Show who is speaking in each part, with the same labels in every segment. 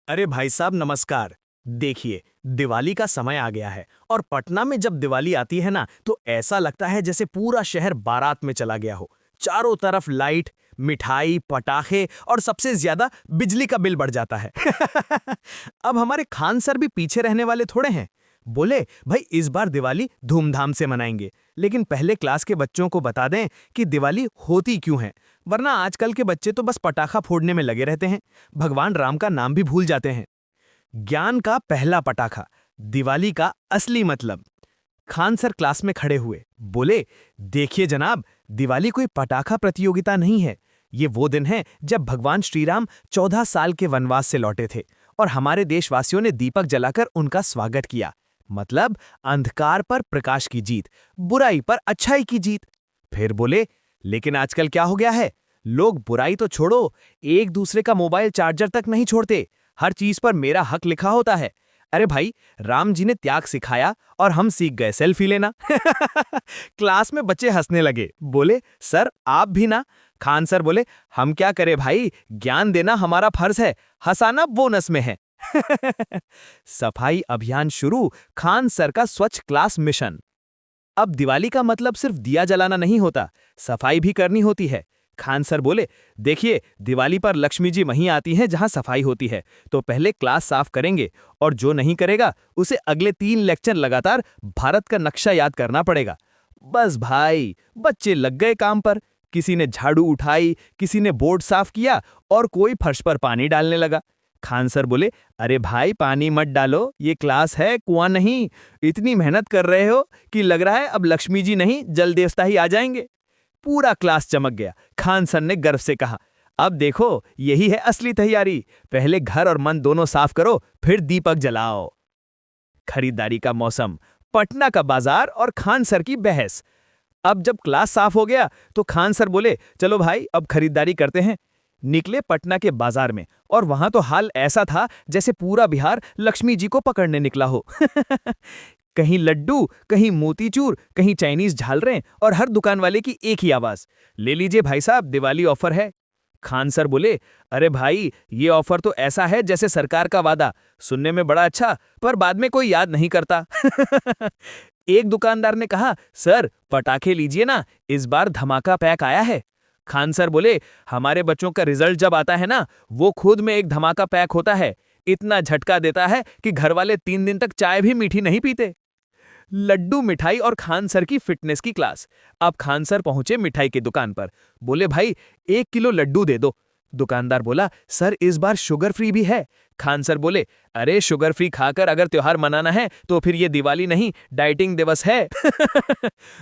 Speaker 1: अरे भाई साहब नमस्कार। देखिए, दिवाली का समय आ गया है और पटना में जब दिवाली आती है ना तो ऐसा लगता है जैसे पूरा शहर बारात में चला गया हो। चारों तरफ लाइट, मिठाई, पटाखे और सबसे ज्यादा बिजली का बिल बढ़ जाता है। अब हमारे खान सर भी पीछे रहने वाले थोड़े हैं। बोले भाई इस बार दिवाली धूमधाम से मनाएंगे, लेकिन पहले क्लास के बच्चों को बता दें कि दिवाली होती क्यों है, वरना आजकल के बच्चे तो बस पटाखा फोड़ने में लगे रहते हैं, भगवान राम का नाम भी भूल जाते हैं। ज्ञान का पहला पटाखा, दिवाली का असली मतलब। खान सर क्लास में खड़े हुए, बोले देखिए जनाब, दिवाली कोई पटाखा प्रतियोगिता नहीं है। ये वो दिन है जब भगवान श्री राम 14 साल के वनवास से लौटे थे और हमारे देशवासियों ने दीपक जलाकर उनका स्वागत किया। मतलब अंधकार पर प्रकाश की जीत, बुराई पर अच्छाई की जीत। फिर बोले लेकिन आजकल क्या हो गया है, लोग बुराई तो छोड़ो, एक दूसरे का मोबाइल चार्जर तक नहीं छोड़ते, हर चीज पर मेरा हक लिखा होता है। अरे भाई, राम जी ने त्याग सिखाया और हम सीख गए सेल्फी लेना। क्लास में बच्चे हंसने लगे, बोले सर आप भी ना। खान सर बोले हम क्या करें भाई, ज्ञान देना हमारा फर्ज है, हंसाना बोनस में है। सफाई अभियान शुरू, खान सर का स्वच्छ क्लास मिशन। अब दिवाली का मतलब सिर्फ दिया जलाना नहीं होता, सफाई भी करनी होती है। खान सर बोले देखिए, दिवाली पर लक्ष्मी जी वहीं आती हैं जहां सफाई होती है, तो पहले क्लास साफ करेंगे और जो नहीं करेगा उसे अगले 3 लेक्चर लगातार भारत का नक्शा याद करना पड़ेगा। बस भाई, बच्चे लग गए काम पर। किसी ने झाड़ू उठाई, किसी ने बोर्ड साफ किया और कोई फर्श पर पानी डालने लगा। खान सर बोले अरे भाई पानी मत डालो, ये क्लास है, कुआं नहीं। इतनी मेहनत कर रहे हो कि लग रहा है अब लक्ष्मी जी नहीं जल देवता ही आ जाएंगे। पूरा क्लास चमक गया। खान सर ने गर्व से कहा अब देखो, यही है असली तैयारी, पहले घर और मन दोनों साफ करो, फिर दीपक जलाओ। खरीदारी का मौसम, पटना का बाजार और खान सर की बहस। अब जब क्लास साफ हो गया तो खान सर बोले चलो भाई अब खरीदारी करते हैं। निकले पटना के बाजार में और वहां तो हाल ऐसा था जैसे पूरा बिहार लक्ष्मी जी को पकड़ने निकला हो। कहीं लड्डू, कहीं मोतीचूर, कहीं चाइनीज झालरें और हर दुकान वाले की एक ही आवाज, ले लीजिए भाई साहब, दिवाली ऑफर है। खान सर बोले अरे भाई, ये ऑफर तो ऐसा है जैसे सरकार का वादा, सुनने में बड़ा अच्छा पर बाद में कोई याद नहीं करता। एक दुकानदार ने कहा सर पटाखे लीजिए ना, इस बार धमाका पैक आया है। खान सर बोले हमारे बच्चों का रिजल्ट जब आता है ना, वो खुद में एक धमाका पैक होता है, इतना झटका देता है कि घर वाले 3 दिन तक चाय भी मीठी नहीं पीते। लड्डू, मिठाई और खान सर की फिटनेस की क्लास। अब खान सर पहुंचे मिठाई की दुकान पर, बोले भाई 1 किलो लड्डू दे दो। दुकानदार बोला सर इस बार शुगर फ्री भी है। खान सर बोले अरे शुगर फ्री खाकर अगर त्योहार मनाना है तो फिर ये दिवाली नहीं, डाइटिंग दिवस है।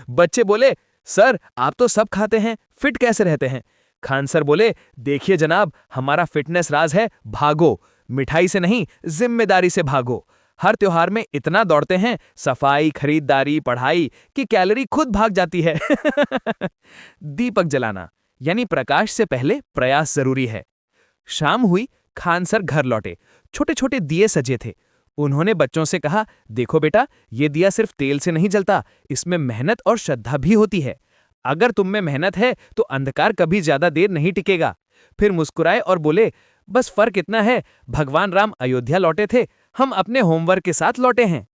Speaker 1: बच्चे बोले सर आप तो सब खाते हैं, फिट कैसे रहते हैं? खान सर बोले देखिए जनाब, हमारा फिटनेस राज है भागो, मिठाई से नहीं जिम्मेदारी से भागो। हर त्योहार में इतना दौड़ते हैं, सफाई, खरीदारी, पढ़ाई की कैलोरी खुद भाग जाती है। दीपक जलाना यानी प्रकाश से पहले प्रयास जरूरी है। शाम हुई, खान सर घर लौटे। छोटे छोटे दिए सजे थे। उन्होंने बच्चों से कहा देखो बेटा, ये दिया सिर्फ तेल से नहीं जलता, इसमें मेहनत और श्रद्धा भी होती है। अगर तुम में मेहनत है तो अंधकार कभी ज्यादा देर नहीं टिकेगा। फिर मुस्कुराए और बोले बस फर्क इतना है, भगवान राम अयोध्या लौटे थे, हम अपने होमवर्क के साथ लौटे हैं।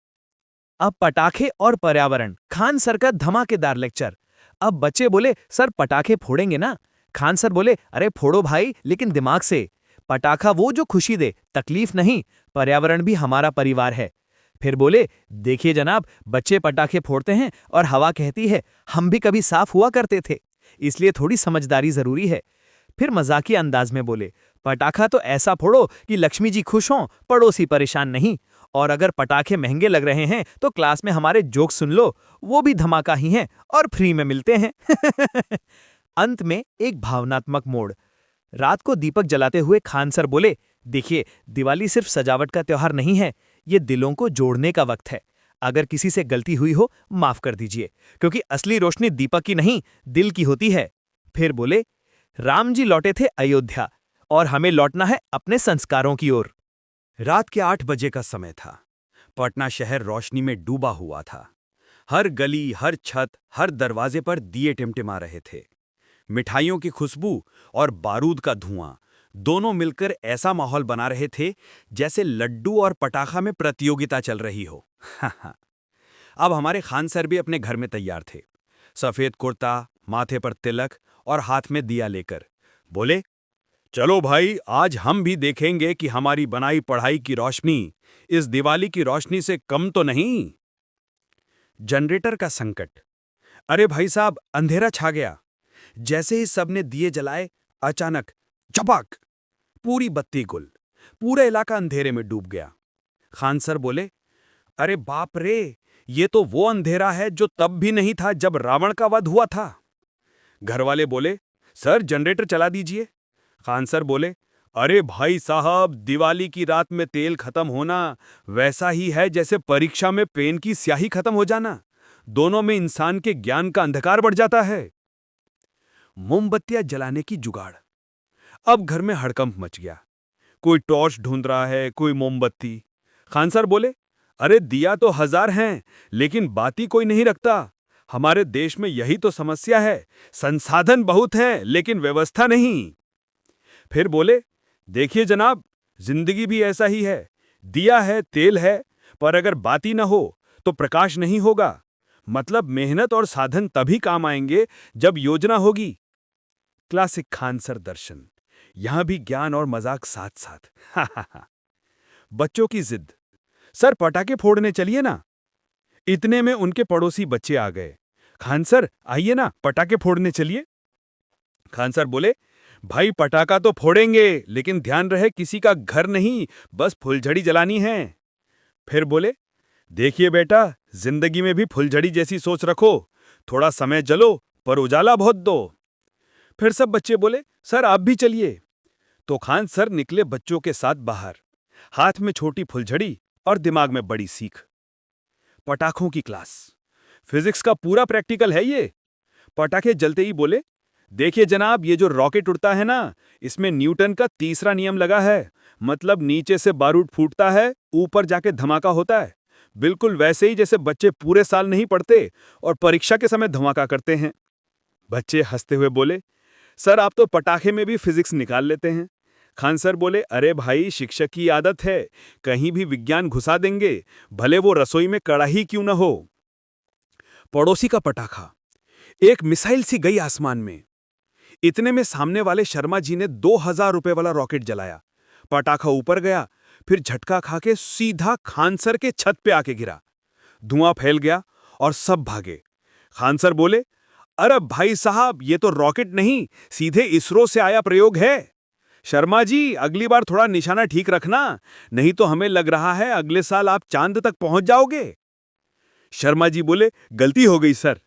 Speaker 1: अब पटाखे और पर्यावरण, खान सर का धमाकेदार लेक्चर। अब बच्चे बोले सर पटाखे फोड़ेंगे ना? खान सर बोले अरे फोड़ो भाई, लेकिन दिमाग से। पटाखा वो जो खुशी दे, तकलीफ नहीं। पर्यावरण भी हमारा परिवार है। फिर बोले देखिए जनाब, बच्चे पटाखे फोड़ते हैं और हवा कहती है हम भी कभी साफ हुआ करते थे, इसलिए थोड़ी समझदारी जरूरी है। फिर मजाकिया अंदाज में बोले पटाखा तो ऐसा फोड़ो कि लक्ष्मी जी खुश हों, पड़ोसी परेशान नहीं। और अगर पटाखे महंगे लग रहे हैं तो क्लास में हमारे जोक सुन लो, वो भी धमाका ही हैं और फ्री में मिलते हैं। अंत में एक भावनात्मक मोड़। रात को दीपक जलाते हुए खान सर बोले देखिए, दिवाली सिर्फ सजावट का त्योहार नहीं है, ये दिलों को जोड़ने का वक्त है। अगर किसी से गलती हुई हो माफ कर दीजिए, क्योंकि असली रोशनी दीपक की नहीं, दिल की होती है। फिर बोले राम जी लौटे थे अयोध्या और हमें लौटना है अपने संस्कारों की ओर।
Speaker 2: रात के 8 बजे का समय था। पटना शहर रोशनी में डूबा हुआ था। हर गली, हर छत, हर दरवाजे पर दिए टिमटिमा रहे थे। मिठाइयों की खुशबू और बारूद का धुआं दोनों मिलकर ऐसा माहौल बना रहे थे जैसे लड्डू और पटाखा में प्रतियोगिता चल रही हो। अब हमारे खान सर भी अपने घर में तैयार थे, सफेद कुर्ता, माथे पर तिलक और हाथ में दिया लेकर। बोले, चलो भाई, आज हम भी देखेंगे कि हमारी बनाई पढ़ाई की रोशनी इस दिवाली की रोशनी से कम तो नहीं। जनरेटर का संकट। अरे भाई साहब, अंधेरा छा गया। जैसे ही सबने दिए जलाए, अचानक झपक, पूरी बत्ती गुल, पूरा इलाका अंधेरे में डूब गया। खान सर बोले, अरे बाप रे, ये तो वो अंधेरा है जो तब भी नहीं था जब रावण का वध हुआ था। घरवाले बोले, सर जनरेटर चला दीजिए। खान सर बोले, अरे भाई साहब, दिवाली की रात में तेल खत्म होना वैसा ही है जैसे परीक्षा में पेन की स्याही खत्म हो जाना। दोनों में इंसान के ज्ञान का अंधकार बढ़ जाता है। मोमबत्तियां जलाने की जुगाड़। अब घर में हड़कंप मच गया। कोई टॉर्च ढूंढ रहा है, कोई मोमबत्ती। खान सर बोले, अरे दिया तो 1000 हैं, लेकिन बाती कोई नहीं रखता। हमारे देश में यही तो समस्या है, संसाधन बहुत हैं लेकिन व्यवस्था नहीं। फिर बोले, देखिए जनाब, जिंदगी भी ऐसा ही है। दिया है, तेल है, पर अगर बाती न हो तो प्रकाश नहीं होगा। मतलब मेहनत और साधन तभी काम आएंगे जब योजना होगी। क्लासिक खान सर दर्शन। यहां भी ज्ञान और मजाक साथ साथ। बच्चों की जिद। सर पटाखे फोड़ने चलिए ना। इतने में उनके पड़ोसी बच्चे आ गए। खान सर आइए ना, पटाखे फोड़ने चलिए। खान सर बोले, भाई पटाखा तो फोड़ेंगे, लेकिन ध्यान रहे किसी का घर नहीं, बस फुलझड़ी जलानी है। फिर बोले, देखिए बेटा, जिंदगी में भी फुलझड़ी जैसी सोच रखो। थोड़ा समय जलो पर उजाला बहुत दो। फिर सब बच्चे बोले, सर आप भी चलिए। तो खान सर निकले बच्चों के साथ बाहर, हाथ में छोटी फुलझड़ी और दिमाग में बड़ी सीख। पटाखों की क्लास। फिजिक्स का पूरा प्रैक्टिकल है ये। पटाखे जलते ही बोले, देखिए जनाब, ये जो रॉकेट उड़ता है ना, इसमें न्यूटन का तीसरा नियम लगा है। मतलब नीचे से बारूद फूटता है, ऊपर जाके धमाका होता है। बिल्कुल वैसे ही जैसे बच्चे पूरे साल नहीं पढ़ते और परीक्षा के समय धमाका करते हैं। बच्चे हंसते हुए बोले, सर आप तो पटाखे में भी फिजिक्स निकाल लेते हैं। खान सर बोले, अरे भाई, शिक्षक की आदत है, कहीं भी विज्ञान घुसा देंगे, भले वो रसोई में कड़ाही क्यों न हो। पड़ोसी का पटाखा। एक मिसाइल सी गई आसमान में। इतने में सामने वाले शर्मा जी ने 2000 रुपए वाला रॉकेट जलाया। पटाखा ऊपर गया, फिर झटका खा के सीधा खान सर के छत पे आके गिरा। धुआं फैल गया और सब भागे। खान सर बोले, अरे भाई साहब, ये तो रॉकेट नहीं, सीधे इसरो से आया प्रयोग है। शर्मा जी, अगली बार थोड़ा निशाना ठीक रखना, नहीं तो हमें लग रहा है अगले साल आप चांद तक पहुंच जाओगे। शर्मा जी बोले, गलती हो गई सर।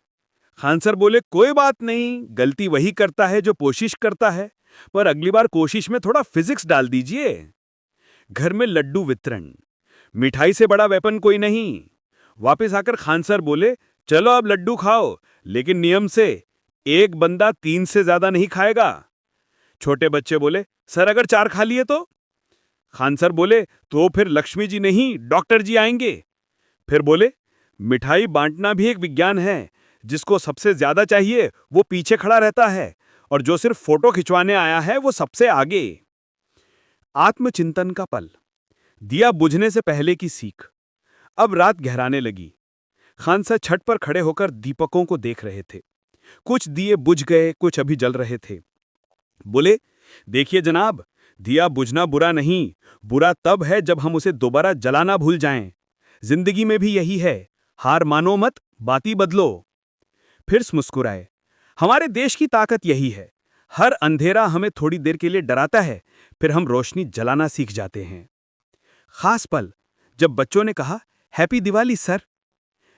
Speaker 2: खान सर बोले, कोई बात नहीं, गलती वही करता है जो कोशिश करता है, पर अगली बार कोशिश में थोड़ा फिजिक्स डाल दीजिए। घर में लड्डू वितरण। मिठाई से बड़ा वेपन कोई नहीं। वापस आकर खान सर बोले, चलो अब लड्डू खाओ, लेकिन नियम से, एक बंदा 3 से ज्यादा नहीं खाएगा। छोटे बच्चे बोले, सर अगर 4 खा लिए तो? खान सर बोले, तो फिर लक्ष्मी जी नहीं, डॉक्टर जी आएंगे। फिर बोले, मिठाई बांटना भी एक विज्ञान है। जिसको सबसे ज्यादा चाहिए वो पीछे खड़ा रहता है, और जो सिर्फ फोटो खिंचवाने आया है वो सबसे आगे। आत्मचिंतन का पल। दिया बुझने से पहले की सीख। अब रात गहराने लगी। खान सर छत पर खड़े होकर दीपकों को देख रहे थे। कुछ दिए बुझ गए, कुछ अभी जल रहे थे। बोले, देखिए जनाब, दिया बुझना बुरा नहीं, बुरा तब है जब हम उसे दोबारा जलाना भूल जाएं। जिंदगी में भी यही है, हार मानो मत, बाती बदलो। फिर मुस्कुराए। हमारे देश की ताकत यही है, हर अंधेरा हमें थोड़ी देर के लिए डराता है, फिर हम रोशनी जलाना सीख जाते हैं। खास पल, जब बच्चों ने कहा, हैप्पी दिवाली सर।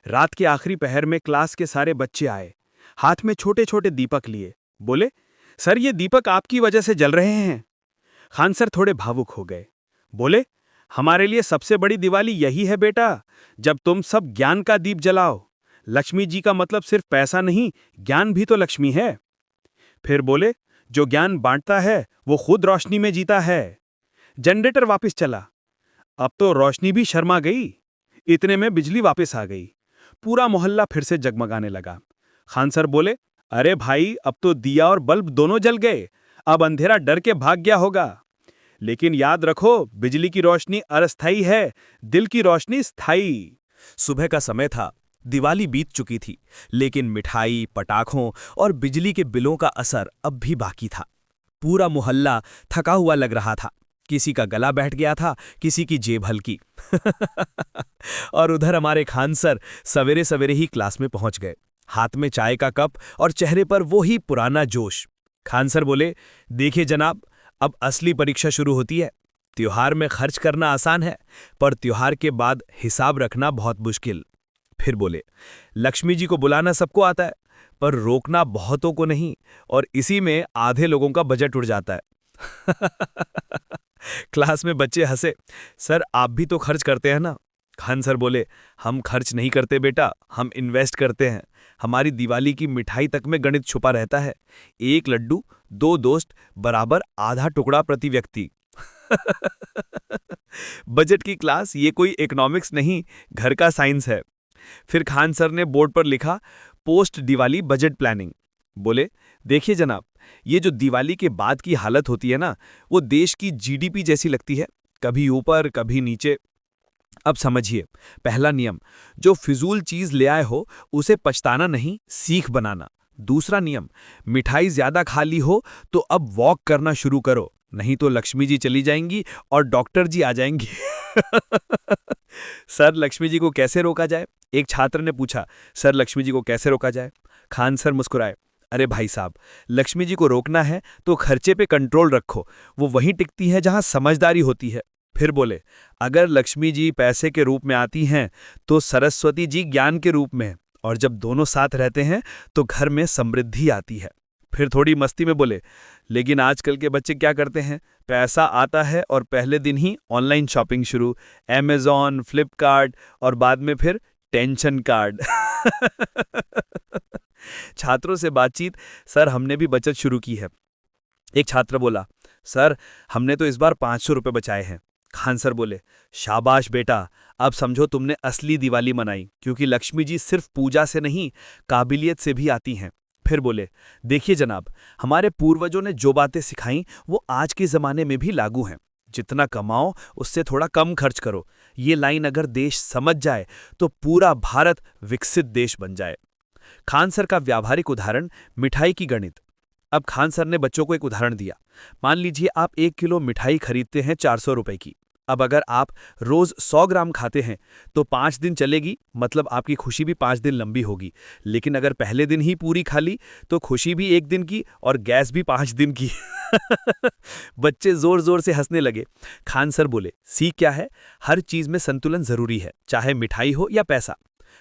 Speaker 2: रात के आखिरी पहर में क्लास के सारे बच्चे आए, हाथ में छोटे छोटे दीपक लिए। बोले, सर ये दीपक आपकी वजह से जल रहे हैं। खान सर थोड़े भावुक हो गए। बोले, हमारे लिए सबसे बड़ी दिवाली यही है बेटा, जब तुम सब ज्ञान का दीप जलाओ। लक्ष्मी जी का मतलब सिर्फ पैसा नहीं, ज्ञान भी तो लक्ष्मी है। फिर बोले, जो ज्ञान बांटता है वो खुद रोशनी में जीता है। जनरेटर वापस चला। अब तो रोशनी भी शर्मा गई। इतने में बिजली वापस आ गई। पूरा मोहल्ला फिर से जगमगाने लगा। खान सर बोले, अरे भाई, अब तो दिया और बल्ब दोनों जल गए, अब अंधेरा डर के भाग गया होगा। लेकिन याद रखो, बिजली की रोशनी अस्थायी है, दिल की रोशनी स्थायी।
Speaker 1: सुबह का समय था, दिवाली बीत चुकी थी, लेकिन मिठाई, पटाखों और बिजली के बिलों का असर अब भी बाकी था। पूरा मोहल्ला थका हुआ लग रहा था। किसी का गला बैठ गया था, किसी की जेब हल्की। और उधर हमारे खान सर सवेरे सवेरे ही क्लास में पहुंच गए, हाथ में चाय का कप और चेहरे पर वो ही पुराना जोश। खान सर बोले, देखिए जनाब, अब असली परीक्षा शुरू होती है। त्योहार में खर्च करना आसान है, पर त्योहार के बाद हिसाब रखना बहुत मुश्किल। फिर बोले, लक्ष्मी जी को बुलाना सबको आता है, पर रोकना बहुतों को नहीं, और इसी में आधे लोगों का बजट उड़ जाता है। क्लास में बच्चे हंसे। सर, आप भी तो खर्च करते हैं ना? खान सर बोले, हम खर्च नहीं करते बेटा, हम इन्वेस्ट करते हैं। हमारी दिवाली की मिठाई तक में गणित छुपा रहता है। एक लड्डू, 2 दोस्त बराबर आधा टुकड़ा प्रति व्यक्ति। बजट की क्लास ये कोई इकोनॉमिक्स नहीं, घर का साइंस है। फिर खान सर ने बोर्ड पर लिखा, पोस्ट दिवाली बजट प्लानिंग। बोले, देखिए जनाब, ये जो दिवाली के बाद की हालत होती है ना, वो देश की जीडीपी जैसी लगती है, कभी ऊपर कभी नीचे। अब समझिए, पहला नियम, जो फिजूल चीज ले आए हो उसे पछताना नहीं, सीख बनाना। दूसरा नियम, मिठाई ज्यादा खा ली हो तो अब वॉक करना शुरू करो, नहीं तो लक्ष्मी जी चली जाएंगी और डॉक्टर जी आ जाएंगी। सर, लक्ष्मी जी को कैसे रोका जाए? एक छात्र ने पूछा, सर लक्ष्मी जी को कैसे रोका जाए? खान सर मुस्कुराए, अरे भाई साहब, लक्ष्मी जी को रोकना है तो खर्चे पे कंट्रोल रखो, वो वहीं टिकती है जहां समझदारी होती है। फिर बोले, अगर लक्ष्मी जी पैसे के रूप में आती हैं तो सरस्वती जी ज्ञान के रूप में, और जब दोनों साथ रहते हैं तो घर में समृद्धि आती है। फिर थोड़ी मस्ती में बोले, लेकिन आजकल के बच्चे क्या करते हैं, पैसा आता है और पहले दिन ही ऑनलाइन शॉपिंग शुरू, अमेज़न, फ्लिपकार्ट, और बाद में फिर टेंशन कार्ड। छात्रों से बातचीत, सर हमने भी बचत शुरू की है। एक छात्र बोला, सर हमने तो इस बार 500 रुपये बचाए हैं। खान सर बोले, शाबाश बेटा, अब समझो तुमने असली दिवाली मनाई, क्योंकि लक्ष्मी जी सिर्फ पूजा से नहीं, काबिलियत से भी आती हैं। फिर बोले, देखिए जनाब, हमारे पूर्वजों ने जो बातें सिखाई वो आज के ज़माने में भी लागू हैं। जितना कमाओ उससे थोड़ा कम खर्च करो। ये लाइन अगर देश समझ जाए तो पूरा भारत विकसित देश बन जाए। खान सर का व्यावहारिक उदाहरण, मिठाई की गणित। अब खान सर ने बच्चों को एक उदाहरण दिया। मान लीजिए आप 1 किलो मिठाई खरीदते हैं 400 रुपए की। अब अगर आप रोज 100 ग्राम खाते हैं तो 5 दिन चलेगी, मतलब आपकी खुशी भी 5 दिन लंबी होगी। लेकिन अगर पहले दिन ही पूरी खा ली तो खुशी भी 1 दिन की और गैस भी 5 दिन की। बच्चे जोर जोर से हंसने लगे। खान सर बोले, सीख क्या है? हर चीज में संतुलन जरूरी है, चाहे मिठाई हो या पैसा।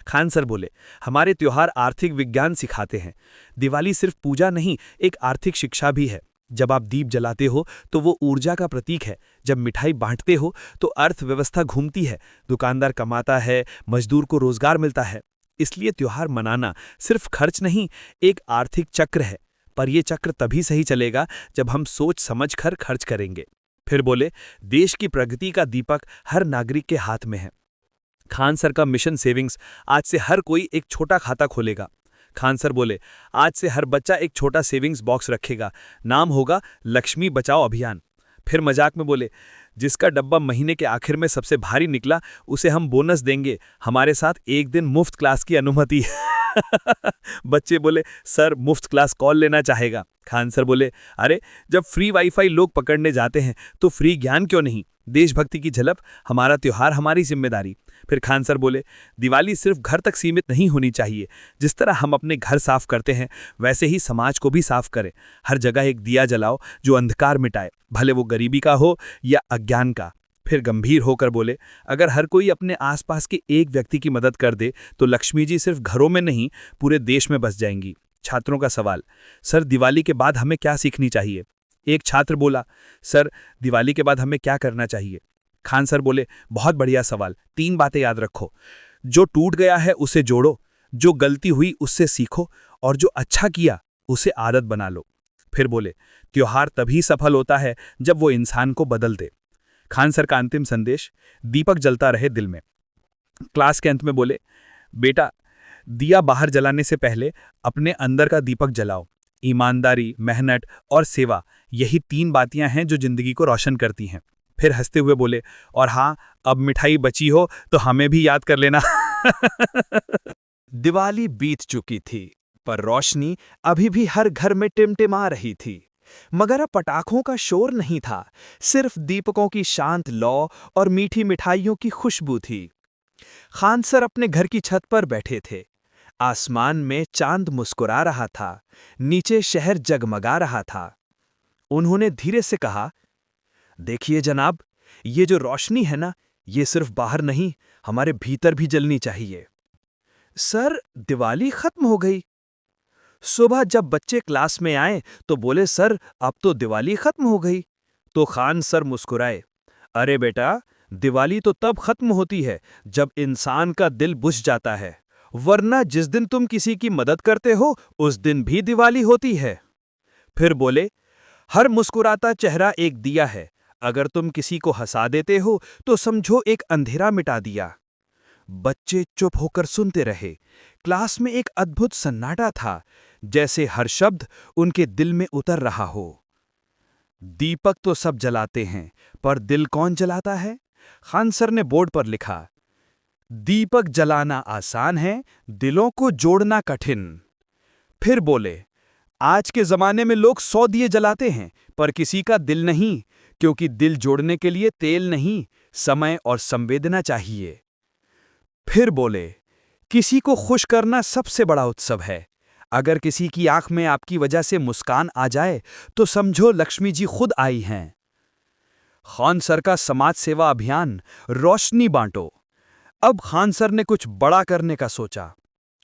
Speaker 1: खान सर बोले, हमारे त्योहार आर्थिक विज्ञान सिखाते हैं। दिवाली सिर्फ पूजा नहीं, एक आर्थिक शिक्षा भी है। जब आप दीप जलाते हो तो वो ऊर्जा का प्रतीक है। जब मिठाई बांटते हो तो अर्थव्यवस्था घूमती है, दुकानदार कमाता है, मजदूर को रोजगार मिलता है। इसलिए त्योहार मनाना सिर्फ खर्च नहीं, एक आर्थिक चक्र है। पर यह चक्र तभी सही चलेगा जब हम सोच समझ कर खर्च करेंगे। फिर बोले, देश की प्रगति का दीपक हर नागरिक के हाथ में है। खान सर का मिशन सेविंग्स, आज से हर कोई एक छोटा खाता खोलेगा। खान सर बोले, आज से हर बच्चा एक छोटा सेविंग्स बॉक्स रखेगा, नाम होगा लक्ष्मी बचाओ अभियान। फिर मजाक में बोले, जिसका डब्बा महीने के आखिर में सबसे भारी निकला उसे हम बोनस देंगे, हमारे साथ 1 दिन मुफ्त क्लास की अनुमति। बच्चे बोले, सर मुफ्त क्लास कौन लेना चाहेगा? खान सर बोले, अरे जब फ्री वाईफाई लोग पकड़ने जाते हैं तो फ्री ज्ञान क्यों नहीं? देशभक्ति की झलक, हमारा त्योहार हमारी जिम्मेदारी। फिर खान सर बोले, दिवाली सिर्फ घर तक सीमित नहीं होनी चाहिए। जिस तरह हम अपने घर साफ करते हैं वैसे ही समाज को भी साफ करें। हर जगह एक दिया जलाओ जो अंधकार मिटाए, भले वो गरीबी का हो या अज्ञान का। फिर गंभीर होकर बोले, अगर हर कोई अपने आसपास के एक व्यक्ति की मदद कर दे तो लक्ष्मी जी सिर्फ घरों में नहीं, पूरे देश में बस जाएंगी। छात्रों का सवाल, सर दिवाली के बाद हमें क्या सीखनी चाहिए? एक छात्र बोला, सर दिवाली के बाद हमें क्या करना चाहिए? खान सर बोले, बहुत बढ़िया सवाल, 3 बातें याद रखो। जो टूट गया है उसे जोड़ो, जो गलती हुई उससे सीखो, और जो अच्छा किया उसे आदत बना लो। फिर बोले, त्योहार तभी सफल होता है जब वो इंसान को बदल दे। खान सर का अंतिम संदेश, दीपक जलता रहे दिल में। क्लास के अंत में बोले, बेटा दिया बाहर जलाने से पहले अपने अंदर का दीपक जलाओ।
Speaker 2: ईमानदारी, मेहनत और सेवा, यही 3 बातियां हैं जो जिंदगी को रोशन करती हैं। फिर हंसते हुए बोले, और हाँ, अब मिठाई बची हो तो हमें भी याद कर लेना।
Speaker 1: दिवाली बीत चुकी थी, पर रोशनी अभी भी हर घर में टिमटिमा रही थी। मगर अब पटाखों का शोर नहीं था, सिर्फ दीपकों की शांत लौ और मीठी मिठाइयों की खुशबू थी। खान सर अपने घर की छत पर बैठे थे। आसमान में चांद मुस्कुरा रहा था, नीचे शहर जगमगा रहा था। उन्होंने धीरे से कहा, देखिए जनाब, ये जो रोशनी है ना, ये सिर्फ बाहर नहीं, हमारे भीतर भी जलनी चाहिए। सर, दिवाली खत्म हो गई। सुबह जब बच्चे क्लास में आए तो बोले, सर अब तो दिवाली खत्म हो गई। तो खान सर मुस्कुराए, अरे बेटा, दिवाली तो तब खत्म होती है जब इंसान का दिल बुझ जाता है, वरना जिस दिन तुम किसी की मदद करते हो उस दिन भी दिवाली होती है। फिर बोले, हर मुस्कुराता चेहरा एक दिया है, अगर तुम किसी को हंसा देते हो तो समझो एक अंधेरा मिटा दिया। बच्चे चुप होकर सुनते रहे। क्लास में एक अद्भुत सन्नाटा था, जैसे हर शब्द उनके दिल में उतर रहा हो। दीपक तो सब जलाते हैं, पर दिल कौन जलाता है? खान सर ने बोर्ड पर लिखा, दीपक जलाना आसान है, दिलों को जोड़ना कठिन। फिर बोले, आज के जमाने में लोग 100 दिए जलाते हैं, पर किसी का दिल नहीं, क्योंकि दिल जोड़ने के लिए तेल नहीं, समय और संवेदना चाहिए। फिर बोले, किसी को खुश करना सबसे बड़ा उत्सव है। अगर किसी की आंख में आपकी वजह से मुस्कान आ जाए तो समझो लक्ष्मी जी खुद आई हैं। खान सर का समाज सेवा अभियान, रोशनी बांटो। अब खान सर ने कुछ बड़ा करने का सोचा।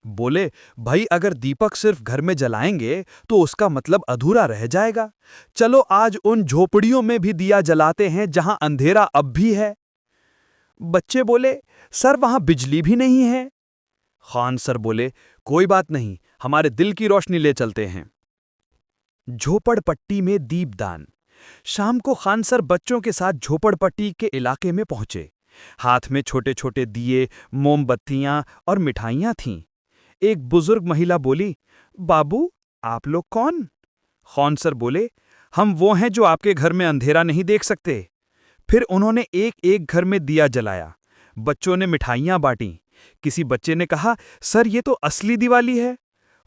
Speaker 1: बोले, भाई अगर दीपक सिर्फ घर में जलाएंगे तो उसका मतलब अधूरा रह जाएगा। चलो आज उन झोपड़ियों में भी दिया जलाते हैं जहां अंधेरा अब भी है। बच्चे बोले, सर वहां बिजली भी नहीं है। खान सर बोले, कोई बात नहीं, हमारे दिल की रोशनी ले चलते हैं। झोपड़पट्टी में दीपदान। शाम को खान सर बच्चों के साथ झोपड़पट्टी के इलाके में पहुंचे। हाथ में छोटे छोटे दिए, मोमबत्तियां और मिठाइयां थीं। एक बुजुर्ग महिला बोली, बाबू आप लोग कौन? खान सर बोले, हम वो हैं जो आपके घर में अंधेरा नहीं देख सकते। फिर उन्होंने एक एक घर में दिया जलाया। बच्चों ने मिठाइयां बांटी। किसी बच्चे ने कहा, सर ये तो असली दिवाली है।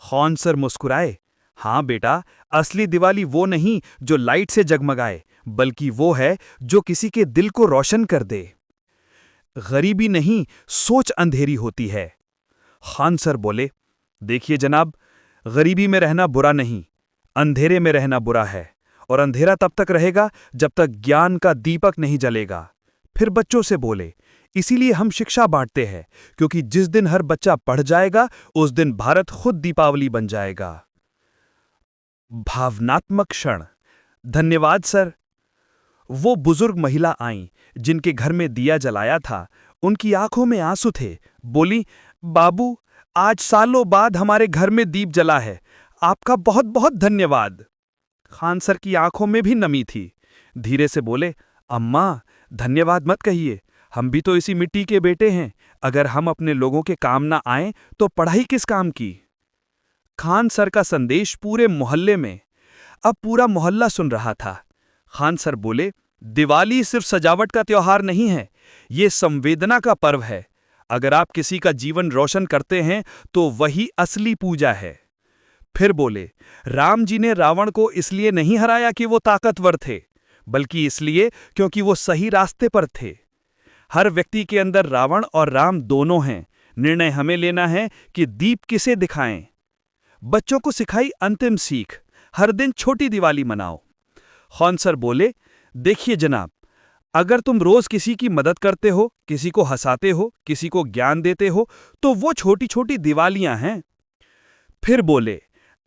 Speaker 1: खान सर मुस्कुराए, हाँ बेटा, असली दिवाली वो नहीं जो लाइट से जगमगाए, बल्कि वो है जो किसी के दिल को रोशन कर दे। गरीबी नहीं, सोच अंधेरी होती है। खान सर बोले, देखिए जनाब, गरीबी में रहना बुरा नहीं, अंधेरे में रहना बुरा है, और अंधेरा तब तक रहेगा जब तक ज्ञान का दीपक नहीं जलेगा। फिर बच्चों से बोले, इसीलिए हम शिक्षा बांटते हैं, क्योंकि जिस दिन हर बच्चा पढ़ जाएगा उस दिन भारत खुद दीपावली बन जाएगा। भावनात्मक क्षण। धन्यवाद सर। वो बुजुर्ग महिला आईं जिनके घर में दिया जलाया था। उनकी आंखों में आंसू थे। बोली, बाबू आज सालों बाद हमारे घर में दीप जला है, आपका बहुत बहुत धन्यवाद। खान सर की आंखों में भी नमी थी। धीरे से बोले, अम्मा धन्यवाद मत कहिए, हम भी तो इसी मिट्टी के बेटे हैं। अगर हम अपने लोगों के काम ना आए तो पढ़ाई किस काम की? खान सर का संदेश पूरे मोहल्ले में। अब पूरा मोहल्ला सुन रहा था। खान सर बोले, दिवाली सिर्फ सजावट का त्योहार नहीं है, ये संवेदना का पर्व है। अगर आप किसी का जीवन रोशन करते हैं तो वही असली पूजा है। फिर बोले, राम जी ने रावण को इसलिए नहीं हराया कि वो ताकतवर थे, बल्कि इसलिए क्योंकि वो सही रास्ते पर थे। हर व्यक्ति के अंदर रावण और राम दोनों हैं। निर्णय हमें लेना है कि दीप किसे दिखाएं। बच्चों को सिखाई अंतिम सीख, हर दिन छोटी दिवाली मनाओ। खान सर बोले, देखिए जनाब, अगर तुम रोज किसी की मदद करते हो, किसी को हंसाते हो, किसी को ज्ञान देते हो, तो वो छोटी छोटी दिवालियां हैं। फिर बोले,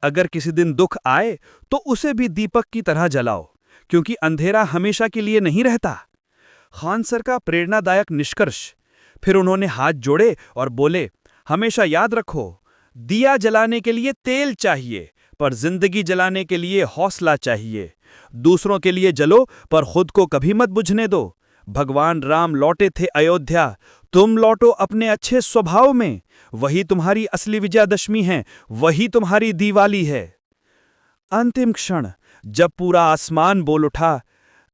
Speaker 1: अगर किसी दिन दुख आए तो उसे भी दीपक की तरह जलाओ, क्योंकि अंधेरा हमेशा के लिए नहीं रहता। खान सर का प्रेरणादायक निष्कर्ष। फिर उन्होंने हाथ जोड़े और बोले, हमेशा याद रखो, दिया जलाने के लिए तेल चाहिए, पर जिंदगी जलाने के लिए हौसला चाहिए। दूसरों के लिए जलो, पर खुद को कभी मत बुझने दो। भगवान राम लौटे थे अयोध्या, तुम लौटो अपने अच्छे स्वभाव में। वही तुम्हारी असली विजयादशमी है, वही तुम्हारी दिवाली है।
Speaker 2: अंतिम क्षण जब पूरा आसमान बोल उठा,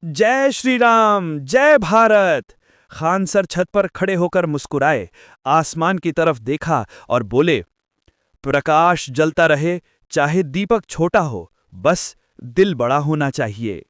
Speaker 2: जय श्री राम, जय भारत। खान सर छत पर खड़े होकर मुस्कुराए, आसमान की तरफ देखा और बोले, प्रकाश जलता रहे, चाहे दीपक छोटा हो, बस दिल बड़ा होना चाहिए।